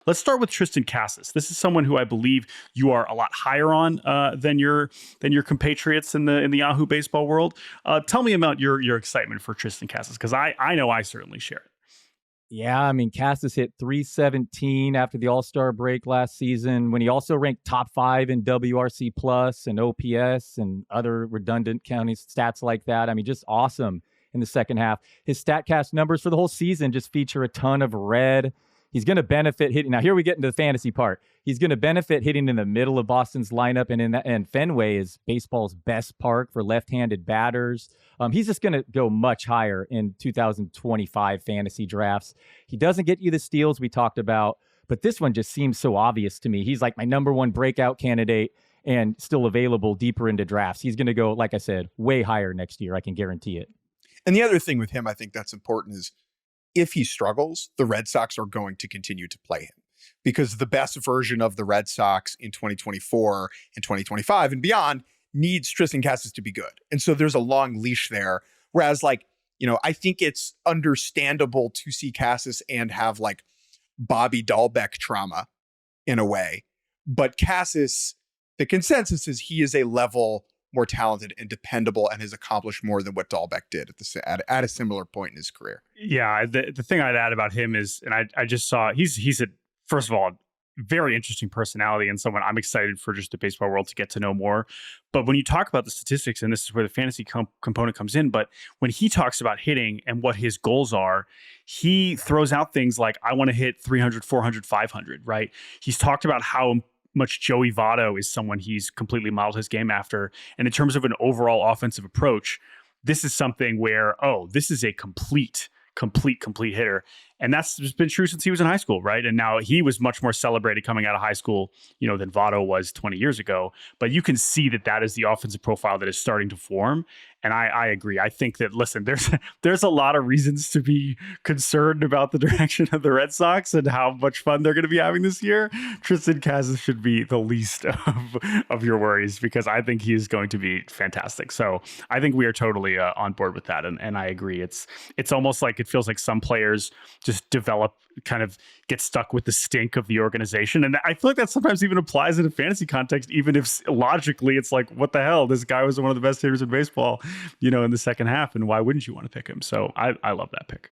Let's start with Triston Casas. This is someone who I believe you are a lot higher on than your compatriots in the Yahoo baseball world. Tell me about your excitement for Triston Casas, because I know I certainly share it. Yeah, I mean, Casas hit 317 after the All-Star break last season, when he also ranked top 5 in WRC plus and OPS and other redundant counting stats like that. I mean, just awesome in the second half. His StatCast numbers for the whole season just feature a ton of red. He's going to benefit hitting. Now, here we get into the fantasy part. He's going to benefit hitting in the middle of Boston's lineup, and Fenway is baseball's best park for left-handed batters. He's just going to go much higher in 2025 fantasy drafts. He doesn't get you the steals we talked about, but this one just seems so obvious to me. He's like my number one breakout candidate and still available deeper into drafts. He's going to go, like I said, way higher next year. I can guarantee it. And the other thing with him, I think that's important, is if he struggles, the Red Sox are going to continue to play him, because the best version of the Red Sox in 2024 and 2025 and beyond needs Triston Casas to be good. And so there's a long leash there. Whereas, like, I think it's understandable to see Casas and have like Bobby Dahlbeck trauma in a way. But Casas, the consensus is he is a level more talented and dependable and has accomplished more than what Dahlbeck did at a similar point in his career. Yeah, the thing I'd add about him is, and I just saw, he's a, first of all, very interesting personality and someone I'm excited for just the baseball world to get to know more. But when you talk about the statistics, and this is where the fantasy component comes in, but when he talks about hitting and what his goals are, he throws out things like, I want to hit 300, 400, 500, right? He's talked about how much Joey Votto is someone he's completely modeled his game after. And in terms of an overall offensive approach, this is something where, this is a complete hitter. And that's just been true since he was in high school, right? And now he was much more celebrated coming out of high school, than Votto was 20 years ago. But you can see that is the offensive profile that is starting to form. And I agree. I think that, listen, there's a lot of reasons to be concerned about the direction of the Red Sox and how much fun they're going to be having this year. Triston Casas should be the least of your worries, because I think he is going to be fantastic. So I think we are totally on board with that. And I agree. It's almost like it feels like some players just develop, kind of get stuck with the stink of the organization. And I feel like that sometimes even applies in a fantasy context, even if logically it's like, what the hell? This guy was one of the best hitters in baseball, in the second half. And why wouldn't you want to pick him? So I love that pick.